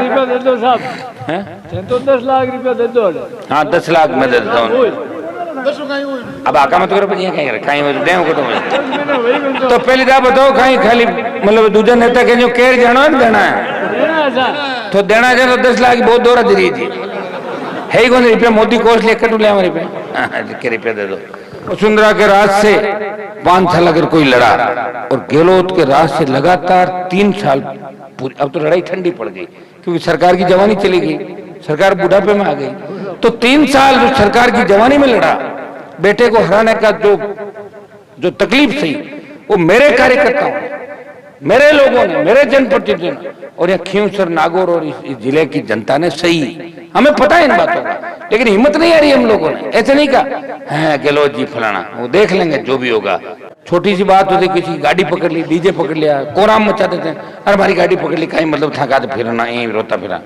रुपया दे दो साहब हैं? तो 10 लाख रुपया दे दो। हाँ 10 लाख मैं दे देता हूँ। अब आका मत करो कहीं कहीं दें को तो पहले क्या बताओ कहीं खाली मतलब दूसरा नेता के जो केर जानो है देना है तो देना चाहिए तो 10 लाख बहुत दौरा दे रही थी है ही कौन रुपया मोदी कोष लेकर ले हमारे पे रुपया दे दो। वसुंधरा के राज से 5 साल अगर कोई लड़ा और गहलोत के राज से लगातार 3 साल पूरी, अब तो लड़ाई ठंडी पड़ गई क्योंकि सरकार की जवानी चली गई, सरकार बुढ़ापे में आ गई, तो 3 साल जो सरकार की जवानी में लड़ा बेटे को हराने का जो तकलीफ थी वो मेरे कार्यकर्ताओं, मेरे लोगों ने, मेरे जनप्रतिनिधियों ने और यहाँ खींवसर नागौर और इस जिले की जनता ने सही, हमें पता है इन बातों का, लेकिन हिम्मत नहीं आ रही हम लोगों ने। ऐसे नहीं कहा है गहलोत जी फलाना वो देख लेंगे जो भी होगा, छोटी सी बात होती किसी गाड़ी पकड़ ली, डीजे पकड़ लिया, कोराम मचा देते हैं, अरे हमारी गाड़ी पकड़ ली कहीं मतलब थका फिरना यही रोता फिरा,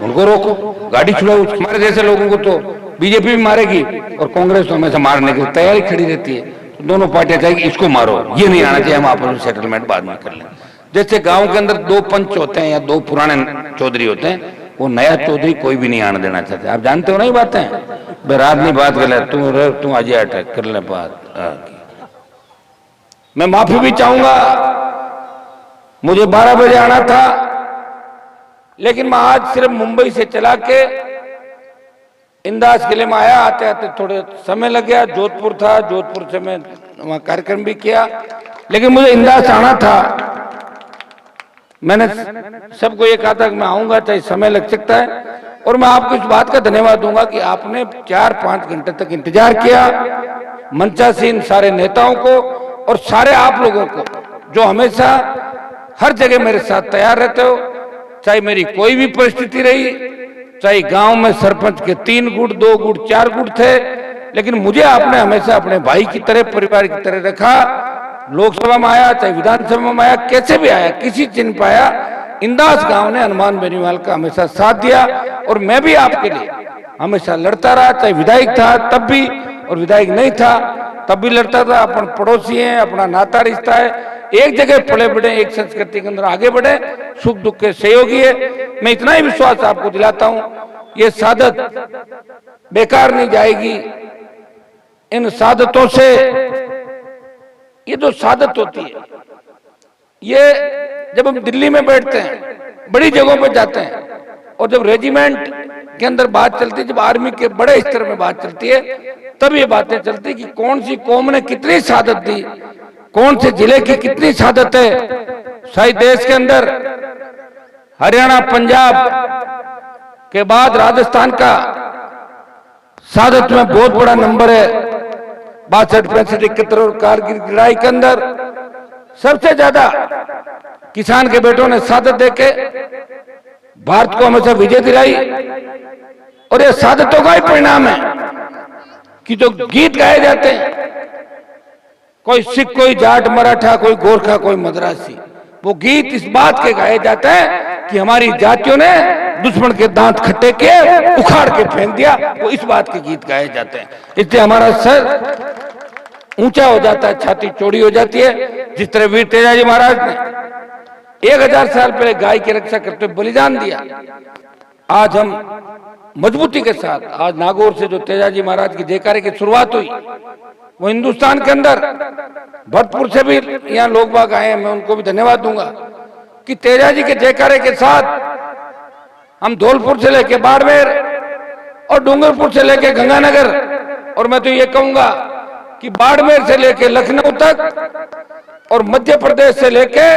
उनको रोको, गाड़ी छुड़ाओ। हमारे जैसे लोगों को तो बीजेपी भी मारेगी और कांग्रेस तो हमेशा मारने की तैयारी खड़ी रहती है, तो दोनों पार्टियां चाहेगी इसको मारो, ये नहीं आना चाहिए, हम आपस में सेटलमेंट बाद में कर लें। जैसे गांव के अंदर 2 पंच होते हैं या 2 पुराने चौधरी होते हैं, वो नया चौधरी कोई भी नहीं आने देना चाहते, आप जानते हो ना ये बातें, रात नहीं बात कर ले तू आज अटैक कर ले बात। मैं माफी भी चाहूंगा, मुझे 12 बजे आना था लेकिन मैं आज सिर्फ मुंबई से चला के इंदास किले में आया, आते आते थोड़े समय लग गया, जोधपुर था, जोधपुर से मैं वहां कार्यक्रम भी किया, लेकिन मुझे इंदास आना था। मैंने सबको ये कहा था कि मैं आऊंगा चाहे समय लग सकता है, और मैं आपको इस बात का धन्यवाद दूंगा कि आपने 4-5 घंटे तक इंतजार किया, मंचासीन सारे नेताओं को और सारे आप लोगों को जो हमेशा हर जगह मेरे साथ तैयार रहते हो, चाहे मेरी कोई भी परिस्थिति रही, चाहे गांव में सरपंच के 3 गुट 2 गुट 4 गुट थे, लेकिन मुझे आपने हमेशा अपने भाई की तरह, परिवार की तरह रखा। लोकसभा में आया चाहे विधानसभा में आया, कैसे भी आया, किसी चिन्ह पे आया, इंदास गांव ने हनुमान बेनीवाल का हमेशा साथ दिया और मैं भी आपके लिए हमेशा लड़ता रहा, चाहे विधायक था तब भी और विधायक नहीं था तब भी लड़ता था। अपन पड़ोसी हैं, अपना नाता रिश्ता है, एक जगह पले बढ़े, एक संस्कृति के अंदर आगे बढ़े, सुख दुख के सहयोगी है। मैं इतना ही विश्वास आपको दिलाता हूं, ये सादत बेकार नहीं जाएगी। इन सादतों से, ये जो सादत होती है, ये जब हम दिल्ली में बैठते हैं, बड़ी जगहों पर जाते हैं, और जब रेजिमेंट के अंदर बात चलती है, जब आर्मी के बड़े स्तर में बात चलती है, तब ये बातें चलती कि कौन सी कौम ने कितनी सादत दी, कौन से जिले की कितनी सादत है। शायद देश के अंदर हरियाणा पंजाब के बाद राजस्थान का सादत में बहुत बड़ा नंबर है, 62, 65, 71, और कारगिल की लड़ाई के अंदर सबसे ज्यादा किसान के बेटों ने सादत देके भारत को हमेशा विजय दिलाई। और ये सादतों का ही परिणाम है कि जो गीत गाए जाते हैं, कोई सिख, कोई जाट, मराठा, कोई गोरखा, कोई मद्रासी, वो गीत इस बात के गाए जाते हैं कि हमारी जातियों ने दुश्मन के दांत खट्टे किए, उखाड़ के फेंक दिया, वो इस बात के गीत गाए जाते हैं। इसलिए हमारा सर ऊंचा हो जाता है, छाती चौड़ी हो जाती है। जिस तरह वीर तेजाजी महाराज ने 1000 साल पहले गाय की रक्षा करते हुए बलिदान दिया, आज हम मजबूती के साथ, आज नागौर से जो तेजाजी महाराज की जयकारे की शुरुआत हुई, वो हिंदुस्तान के अंदर भरतपुर से भी यहाँ लोग बाग आए हैं, मैं उनको भी धन्यवाद दूंगा कि तेजाजी के जयकारे के साथ हम धौलपुर से लेके बाड़मेर और डूंगरपुर से लेके गंगानगर, और मैं तो ये कहूंगा कि बाड़मेर से लेके लखनऊ तक और मध्य प्रदेश से लेके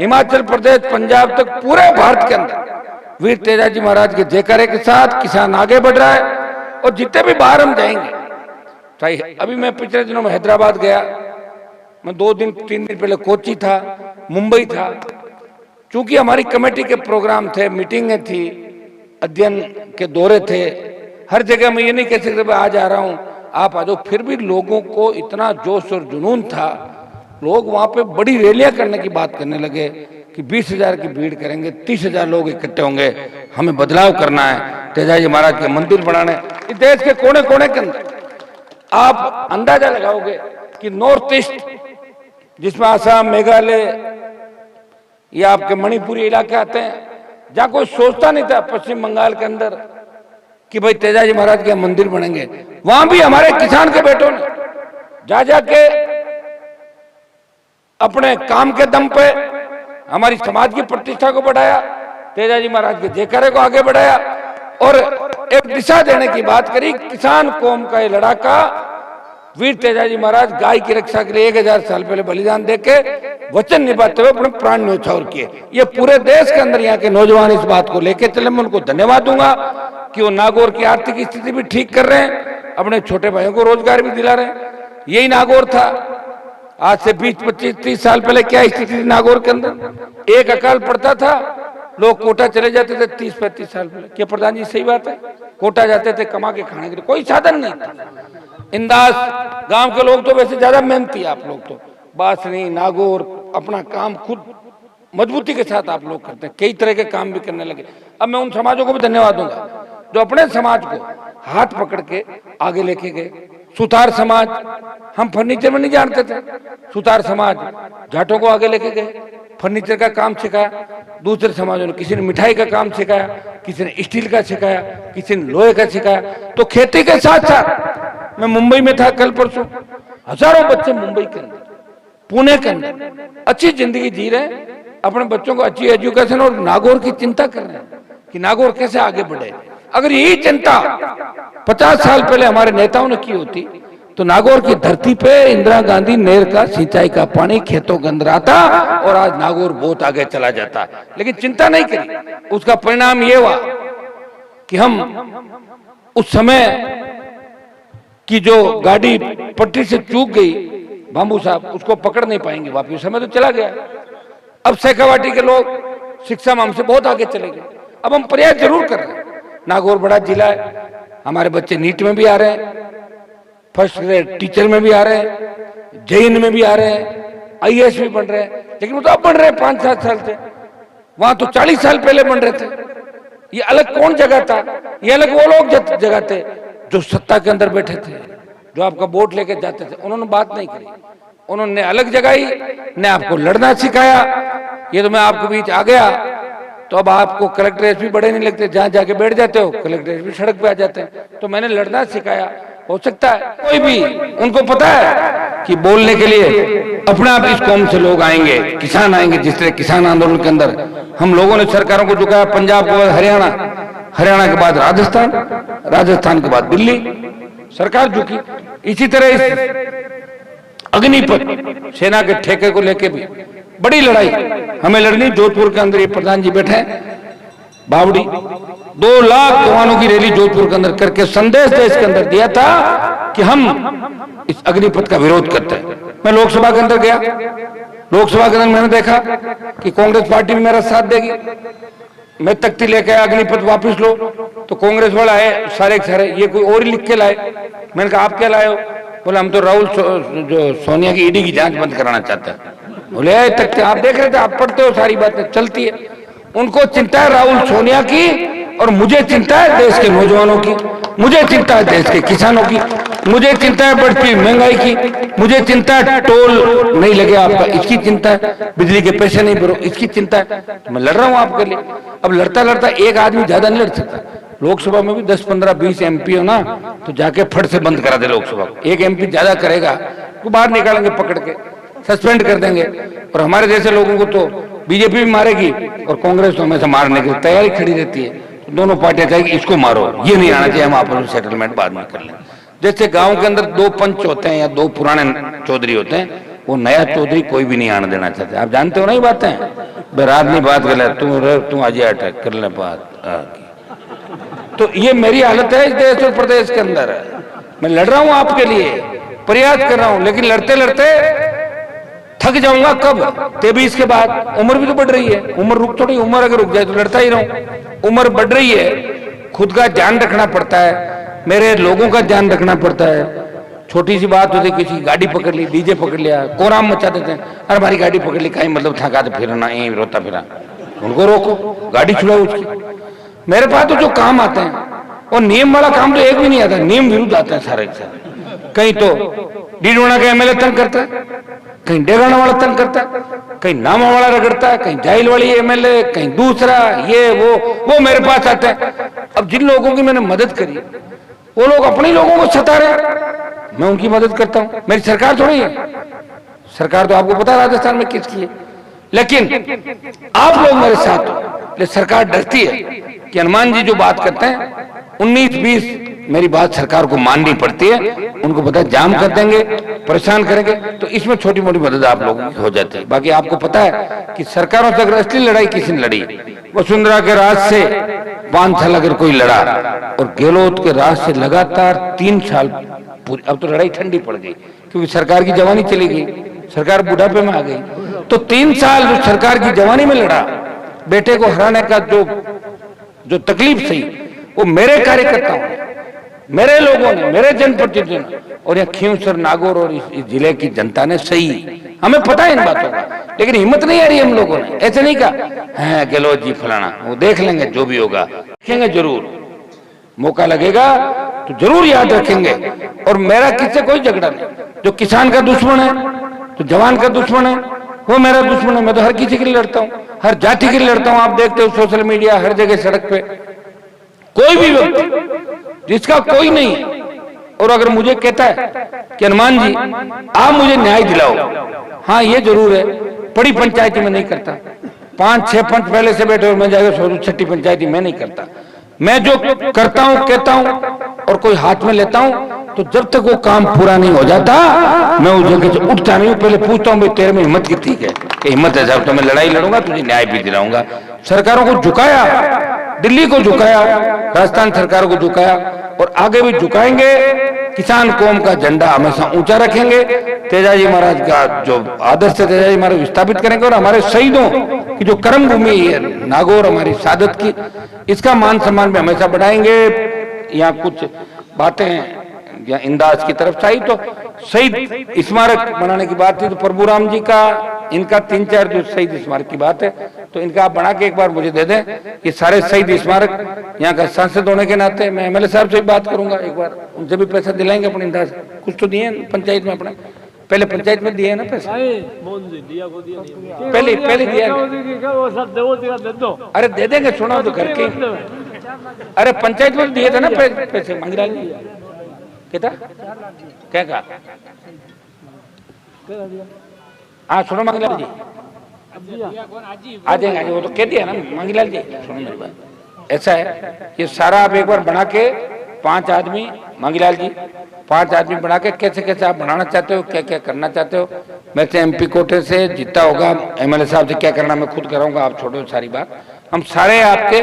हिमाचल प्रदेश, पंजाब तक, पूरे भारत के अंदर वीर तेजाजी महाराज के जयकारे के साथ किसान आगे बढ़ रहा है। और जितने भी बाहर हम जाएंगे, चाहे अभी मैं पिछले दिनों में हैदराबाद गया, मैं 2 दिन 3 दिन पहले कोची था, मुंबई था, चूंकि हमारी कमेटी के प्रोग्राम थे, मीटिंगें थी, अध्ययन के दौरे थे, हर जगह मैं ये नहीं कह सकता आज आ रहा हूं आप आ जाओ, फिर भी लोगों को इतना जोश और जुनून था, लोग वहां पे बड़ी रैलियां करने की बात करने लगे कि 20,000 की भीड़ करेंगे, 30,000 लोग इकट्ठे होंगे, हमें बदलाव करना है, तेजाजी महाराज के मंदिर बनाने। इस देश के कोने कोने के अंदर आप अंदाजा लगाओगे कि नॉर्थ ईस्ट, जिसमें आसाम, मेघालय या आपके मणिपुरी इलाके आते हैं, जहां कोई सोचता नहीं था पश्चिम बंगाल के अंदर कि भाई तेजाजी महाराज के मंदिर बनेंगे, वहां भी हमारे किसान के बेटों ने जा जाके अपने काम के दम पे हमारी समाज की प्रतिष्ठा को बढ़ाया, तेजाजी महाराज के जयकारे को आगे बढ़ाया और एक दिशा देने की बात करी। किसान कौम का ये लड़ाका वीर तेजाजी महाराज गाय की रक्षा के लिए 1000 साल पहले बलिदान देके वचन निभाते हुए अपने प्राण न्यौछावर किए। ये पूरे देश के अंदर यहाँ के नौजवान इस बात को लेके चले। मैं उनको धन्यवाद दूंगा कि वो नागौर की आर्थिक स्थिति भी ठीक कर रहे हैं, अपने छोटे भाइयों को रोजगार भी दिला रहे हैं। यही नागौर था आज से 20, 25, 30 साल पहले क्या स्थिति थी नागौर के अंदर? एक अकाल पड़ता था, लोग कोटा चले जाते थे 30, 35 साल पहले। क्या प्रधान जी सही बात है? कोटा जाते थे कमा के खाने के लिए, कोई साधन नहीं था। इंदास गांव के लोग तो वैसे ज्यादा मेहनती, आप लोग तो बासनी नागौर अपना काम खुद मजबूती के साथ आप लोग करते हैं, कई तरह के काम भी करने लगे। अब मैं उन समाजों को भी धन्यवाद दूंगा जो अपने समाज को हाथ पकड़ के आगे लेके गए। सुतार समाज, हम फर्नीचर में नहीं जानते थे, सुतार समाज जाटों को आगे लेके गए, फर्नीचर का काम सिखाया। दूसरे समाजों ने, किसी ने मिठाई का काम सिखाया, किसी ने स्टील का सिखाया, किसी ने लोहे का सिखाया। तो खेती के साथ साथ मैं मुंबई में था कल परसों, हजारों बच्चे मुंबई के अंदर, पुणे के अंदर अच्छी जिंदगी जी रहे हैं, अपने बच्चों को अच्छी एजुकेशन और नागौर की चिंता कर रहे हैं कि नागौर कैसे आगे बढ़े। अगर यही चिंता 50 साल पहले हमारे नेताओं ने की होती तो नागौर की धरती पे इंदिरा गांधी नहर का सिंचाई का पानी खेतों के अंदर आता और आज नागौर बहुत आगे चला जाता। लेकिन चिंता नहीं करी। उसका परिणाम ये हुआ कि हम उस समय की जो गाड़ी पटरी से चूक गई बाबू साहब, उसको पकड़ नहीं पाएंगे वापिस, समय तो चला गया। अब शेखावाटी के लोग शिक्षा में हमसे बहुत आगे चले गए। अब हम प्रयास जरूर कर रहे हैं। नागौर बड़ा जिला है, हमारे बच्चे नीट में भी आ रहे हैं, फर्स्ट ग्रेड टीचर में भी आ रहे हैं, जेईन में भी आ रहे हैं, आईएएस भी बन रहे हैं। लेकिन वो तो अब बन रहे हैं 5-7 साल से, वहां तो 40 साल पहले बन रहे थे। ये अलग कौन जगह था? ये अलग वो लोग जगह थे जो सत्ता के अंदर बैठे थे, जो आपका वोट लेके जाते थे। उन्होंने बात नहीं करी, उन्होंने अलग जगह ही ने आपको लड़ना सिखाया। ये तो मैं आपके बीच आ गया तो अब आपको कलेक्ट्रेट भी बड़े नहीं लगते, जहां जाके बैठ जाते हो कलेक्ट्रेट भी सड़क पे आ जाते हैं। तो मैंने लड़ना सिखाया। हो सकता है कोई भी, उनको पता है कि बोलने के लिए अपने आप इस कौम से लोग आएंगे, किसान आएंगे। जिस तरह किसान आंदोलन के अंदर हम लोगों ने सरकारों को झुकाया, पंजाब के बाद हरियाणा, हरियाणा के बाद राजस्थान, राजस्थान के बाद दिल्ली सरकार झुकी। इसी तरह इस अग्निपथ सेना के ठेके को लेके भी बड़ी लड़ाई हमें लड़नी। जोधपुर के अंदर ये प्रधान जी बैठे हैं, बावड़ी 2 लाख जवानों की रैली जोधपुर के अंदर करके संदेश देश के अंदर दिया था कि हम इस अग्निपथ का विरोध करते हैं। मैं लोकसभा के अंदर गया, लोकसभा के अंदर मैंने देखा कि कांग्रेस पार्टी भी मेरा साथ देगी। मैं तख्ती लेके आया, अग्निपथ वापस लो, तो कांग्रेस वाला है सारे ये कोई और ही लिख के लाए। मैंने कहा आप क्या लाए हो? बोले हम तो राहुल जो सोनिया की ईडी की जांच बंद कराना चाहते हैं। बोले तख्ती आप देख रहे थे, आप पढ़ते हो, सारी बातें चलती है। उनको चिंता है राहुल सोनिया की और मुझे चिंता है देश के नौजवानों की, मुझे चिंता है देश के किसानों की, मुझे चिंता है बढ़ती महंगाई की, मुझे चिंता है टोल नहीं लगे आपका, इसकी चिंता है, बिजली के पैसे नहीं भरो, इसकी चिंता है। मैं लड़ रहा हूं आपके लिए। अब लड़ता लड़ता एक आदमी ज्यादा नहीं लड़ सकता। लोकसभा में भी 10, 15, 20 एमपी हो ना, तो जाके फट से बंद करा दे लोकसभा। एक एमपी ज्यादा करेगा तो बाहर निकालेंगे, पकड़ के सस्पेंड कर देंगे। और हमारे जैसे लोगों को तो बीजेपी भी मारेगी और कांग्रेस तो हमेशा मारने की तैयारी खड़ी रहती है। तो दोनों पार्टियां चाहेगी इसको मारो, ये नहीं आना चाहिए, हम आपस में सेटलमेंट बाद में कर लें। जैसे गांव के अंदर 2 पंच होते हैं या 2 पुराने चौधरी होते हैं, वो नया चौधरी कोई भी नहीं आने देना चाहते। आप जानते हो ना ये बातें, रात नहीं बात कर ले, तू आज अटैक कर ले बात। तो ये मेरी हालत है इस देश और प्रदेश के अंदर। मैं लड़ रहा हूं आपके लिए, प्रयास कर रहा हूं, लेकिन लड़ते लड़ते थक जाऊंगा। कब? 23 के बाद। उम्र भी तो बढ़ रही है, उम्र रुक थोड़ी, उम्र अगर रुक जाए तो लड़ता ही रहूं। उम्र बढ़ रही है, खुद का ध्यान रखना पड़ता है, मेरे लोगों का ध्यान रखना पड़ता है। छोटी सी बात होती, किसी गाड़ी पकड़ ली, डीजे पकड़ लिया, कोराम मचा देते हैं, अरे हमारी गाड़ी पकड़ ली, कहीं मतलब थका तो फिरना, यहीं रोता फिरा। उनको रोको, गाड़ी छुड़ाओ उसकी। मेरे पास तो जो काम आते हैं और नियम वाला काम तो एक भी नहीं आता, नियम विरुद्ध आता है सारे। कहीं तो डीडोना का एमएलए तंग करता है, कहीं डेगाना वाला तंग करता है, कहीं नामा वाला रगड़ता है, कहीं जाइल वाली एमएलए, कहीं दूसरा, ये वो मेरे पास आते हैं। अब जिन लोगों की मैंने मदद करी वो लोग अपने लोगों को सता रहे, मैं उनकी मदद करता हूं। मेरी सरकार थोड़ी है, सरकार तो आपको पता है राजस्थान में किसकी है, लेकिन आप लोग मेरे साथ हो। लेकिन सरकार डरती है कि हनुमान जी जो बात करते हैं 19-20 मेरी बात सरकार को माननी पड़ती है, उनको पता है जाम कर देंगे, परेशान करेंगे, तो इसमें छोटी मोटी मदद आप लोगों की हो जाती है। बाकी आपको पता है कि सरकारों से अगर असली लड़ाई किसी ने लड़ी, वसुंधरा के राज से 5 साल अगर कोई लड़ा, और गहलोत के राज से लगातार 3 साल पूरी, अब तो लड़ाई ठंडी पड़ गई क्योंकि सरकार की जवानी चली गई, सरकार बुढ़ापे में आ गई। तो 3 साल जो सरकार की जवानी में लड़ा, बेटे को हराने का जो तकलीफ सही, वो मेरे कार्यकर्ताओं, मेरे लोगों ने, मेरे जनप्रतिनिधियों ने, और यहाँ खींवसर, नागौर और इस जिले की जनता ने सही, हमें पता है इन बातों का, लेकिन हिम्मत नहीं आ रही हम लोगों ने। ऐसे नहीं कहा है गहलोत जी फलाना, वो देख लेंगे जो भी होगा, देखेंगे जरूर, मौका लगेगा तो जरूर याद रखेंगे। और मेरा किससे कोई झगड़ा नहीं, जो किसान का दुश्मन है, तो जवान का दुश्मन है, वो मेरा दुश्मन है। मैं तो हर किसी के लिए लड़ता हूँ, हर जाति के लिए लड़ता हूँ। आप देखते हो सोशल मीडिया, हर जगह सड़क पे कोई भी व्यक्ति जिसका कोई नहीं है, और अगर मुझे कहता है कि हनुमान जी आप मुझे न्याय दिलाओ, हाँ ये जरूर है, बड़ी पंचायती में नहीं करता, 5-6 पंच पहले से बैठे और मैं जाकर सोचूं छठी पंचायती में नहीं करता। मैं जो करता हूं, कहता हूं और कोई हाथ में लेता हूं, तो जब तक वो काम पूरा नहीं हो जाता मैं उस जगह से उठता नहीं हूं। पहले पूछता हूं भाई तेरे में हिम्मत कितनी है, कि हिम्मत है साहब तो मैं लड़ाई लड़ूंगा, तुझे न्याय भी दिलाऊंगा। सरकारों को झुकाया, दिल्ली को झुकाया, राजस्थान सरकार को झुकाया, और आगे भी झुकाएंगे। किसान कौम का झंडा हमेशा ऊंचा रखेंगे, तेजाजी महाराज का जो आदर्श है तेजाजी महाराज विस्थापित करेंगे, और हमारे शहीदों की जो कर्म भूमि है नागौर, हमारी शहादत की, इसका मान सम्मान भी हमेशा बढ़ाएंगे। यहाँ कुछ बातें या इंदाज की तरफ से आई, तो शहीद स्मारक बनाने की बात थी, तो प्रभुराम जी का, इनका 3-4 जो शहीद स्मारक की बात है, तो इनका आप बना के एक बार मुझे दे दें। ये सारे शहीद स्मारक यहाँ का सांसद होने के नाते मैं एमएलए साहब से बात करूंगा, एक बार उनसे भी पैसा दिलाएंगे अपने इंदाज। कुछ तो दिए पंचायत में, अपने पहले पंचायत में दिए ना पैसा, पहले दिया। अरे दे देंगे, सुनो तो घर के, अरे पंचायत में दिए थे ना पैसे, मंगलाल जी क्या कहा, हाँ सुनो मंगलाल जी आ जाएंगे, वो तो कह दिया ना मंगलाल जी। सुनो मेरी बात, ऐसा है ये सारा आप एक बार बना के 5 आदमी, मंगलाल जी 5 आदमी बना के कैसे कैसे आप बनाना चाहते हो, क्या क्या करना चाहते हो, मैं से एमपी कोटे से जितना होगा एमएलए साहब से क्या करना मैं खुद कराऊंगा, आप छोड़ो सारी बात, हम सारे आपके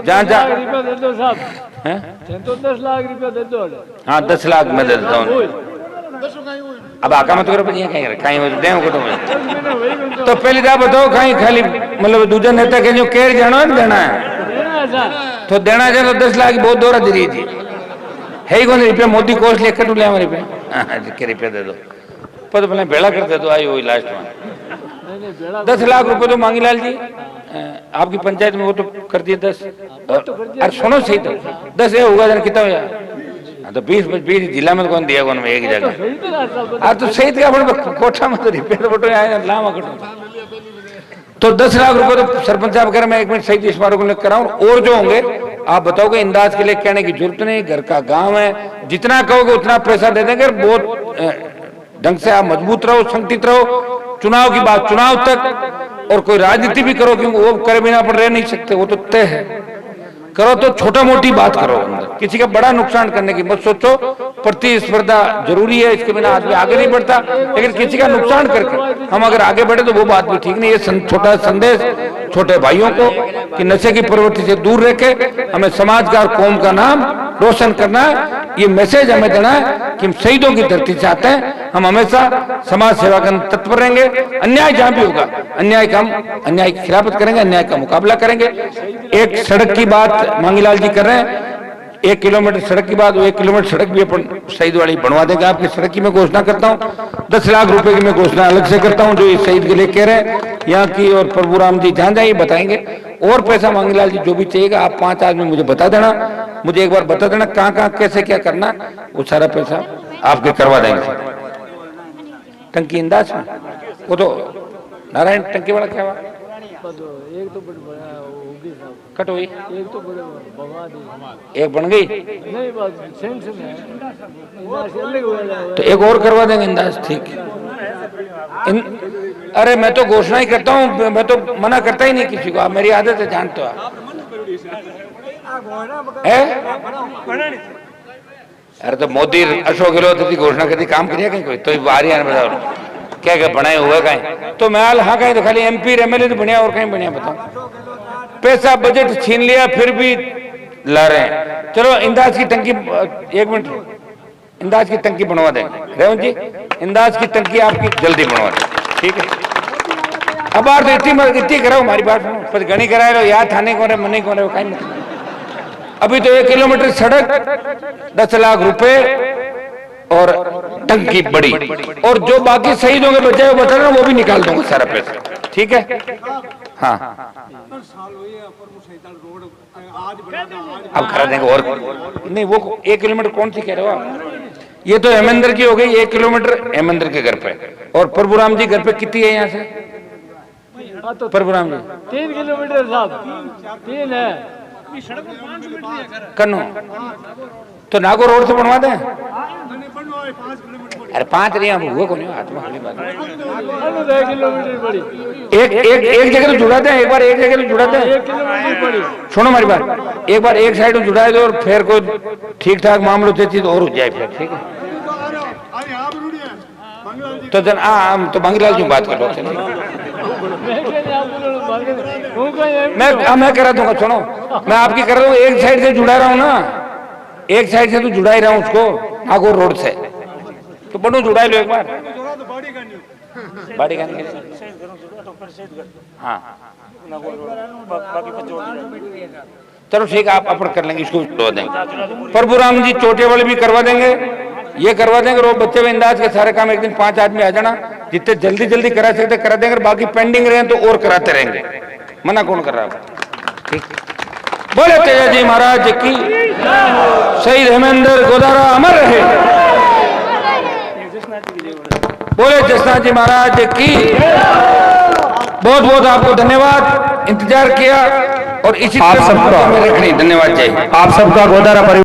जहाँ जहाँ दे दो साहब, तो 10 लाख रुपया दे दो। हाँ 10 लाख मैं दे देता हूँ। अब आका मत करो कहीं तो पहले क्या बताओ, कहीं खाली मतलब दूसरे नेता के जो केर जाना देना है, तो देना चाहिए तो 10 लाख बहुत दौरा दे रही है कौन रुपया, मोदी कोष लेकर लिया हमारे पे रुपया दे दो, पर तो भेड़ा कर दे दो, आई हुई लास्ट में 10 लाख रुपए तो मांगीलाल जी आपकी पंचायत में वो तो कर दिए 10, अरे सुनो सही तो 10 ये होगा जन कितना हुआ, तो 20 जिला में तो कौन दिया, कौन में एक जगह, अब तो सही था कोठा में तो रिपेयर फोटो आए लामा कटो, तो 10 लाख रुपए तो सरपंच साहब कह रहे मैं 1 मिनट सही स्मारक को कराऊं, और जो होंगे आप बताओगे, इंदाज के लिए कहने की जरूरत नहीं, घर का गांव है, जितना कहोगे उतना पैसा दे देंगे। बहुत ढंग से आप मजबूत रहो, संगठित रहो, चुनाव की बात चुनाव तक, और कोई राजनीति भी करो, क्योंकि वो करे बिना अपन रह नहीं सकते, वो तो तय है, करो तो छोटा मोटी बात करो, किसी का बड़ा नुकसान करने की मत सोचो। प्रतिस्पर्धा जरूरी है, इसके बिना आदमी आगे नहीं बढ़ता, लेकिन किसी का नुकसान करके हम अगर आगे बढ़े तो वो बात भी ठीक नहीं है। छोटा संदेश छोटे भाइयों को कि नशे की प्रवृत्ति से दूर रह के हमें समाज का और कौम का नाम रोशन करना है, ये मैसेज हमें देना है कि हम शहीदों की धरती से आते हैं, हम हमेशा समाज सेवा करने तत्पर रहेंगे। अन्याय जहां भी होगा अन्याय की खिलाफत करेंगे, अन्याय का मुकाबला करेंगे। एक सड़क की बात मांगीलाल जी कर रहे हैं, 1 किलोमीटर सड़क की बात, 1 किलोमीटर सड़क भी अपन शहीद वाली बनवा देंगे। आपकी सड़क की मैं घोषणा करता हूँ, 10 लाख रुपए की मैं घोषणा अलग से करता हूँ, जो इस शहीद के लिए कह रहे हैं यहाँ की, और प्रभुराम जी जहाँ जाइए बताएंगे। और पैसा मांगीलाल जी जो भी चाहिएगा आप 5 आदमी मुझे बता देना, मुझे एक बार बता देना कहाँ कहाँ कैसे क्या करना, वो सारा पैसा आपके करवा देंगे। टंकी इंदाज में, वो तो नारायण टंकी वाला क्या हुआ? एक तो बड़ी बड़ा होगी साहब, कट हुई, एक तो बड़े भगवा दी, एक बन गई नहीं बात सेंस में है, इंदाज से अलग हो जाएगा। तो एक और करवा देंगे इंदाज, ठीक है। अरे मैं तो घोषणा ही करता हूँ, मैं तो मना करता ही नहीं किसी को, आप मेरी आदत है, जानते हो आप है? अरे तो मोदी अशोक गहलोत की घोषणा करती काम करिए कहीं कोई तो बाहरी आने बताओ क्या क्या बनाए हुए कहीं तो मैं हाँ कहीं तो खाली MP MLA तो बढ़िया और कहीं बढ़िया बताओ। पैसा बजट छीन लिया फिर भी ला रहे हैं। चलो इंदाज की टंकी, एक मिनट, इंदाज की टंकी बनवा देंगे रेवंत जी, इंदाज की टंकी आपकी जल्दी बनवा देंगे, ठीक है। अब बार तो इतनी कराओ, हमारी बात सुनो, पर गणी करा लो यार, थाने कौन है मनी कौन है वो कहीं। अभी तो 1 किलोमीटर सड़क 10 लाख रुपए और टंकी बड़ी, और जो बाकी शहीद होंगे बच्चे वो बता रहे वो भी निकाल दूंगा सारा पैसा, ठीक है। हाँ अब करा देंगे, और नहीं वो 1 किलोमीटर कौन सी कह रहे हो आप? ये तो हेमेंद्र की हो गई 1 किलोमीटर हेमेंद्र के घर पे, और प्रभुराम जी घर पे कितनी है यहाँ से प्रभुराम जी? 3 किलोमीटर साहब, 3 है कन्नो, तो नागौर रोड से बनवा दें। अरे 5 नहीं हुआ कौन हाथ में खाली बात, 1 किलोमीटर बड़ी, एक जगह तो जुड़ा दें, एक बार एक जगह तो जुड़ा दें। 1 किलोमीटर बड़ी, सुनो हमारी बात, एक बार एक साइड में जुड़ा दो और फिर कोई ठीक ठाक मामला होते तो और हो जाए फिर, ठीक है। तो जन तो बंगलाल जी बात कर लो, मैं करा दूंगा, सुनो मैं आपकी कर रहा हूँ, एक साइड से जुड़ा रहा हूँ ना, एक साइड से तो जुड़ा ही रहा हूँ उसको नागौर रोड से, तो बनो जुड़ा लो एक बार, बाड़ी करने के लिए। हाँ चलो ठीक है, आप अपन कर लेंगे, इसको करवा देंगे। प्रभुराम जी चोटे वाले भी करवा देंगे, ये करवा देंगे, और बच्चे में इंदाज के सारे काम एक दिन 5 आदमी आ जाना, जितने जल्दी जल्दी करा सकते करा देंगे, बाकी पेंडिंग रहे तो और कराते रहेंगे, मना कौन कर रहा है? ठीक, बोले तेजा जी महाराज की, शहीद हेमेंद्र गोदारा अमर रहे, बोले जसनाथ जी महाराज की। बहुत बहुत आपको धन्यवाद, इंतजार किया और इसी आप सबका धन्यवाद। जय, आप सबका गोदारा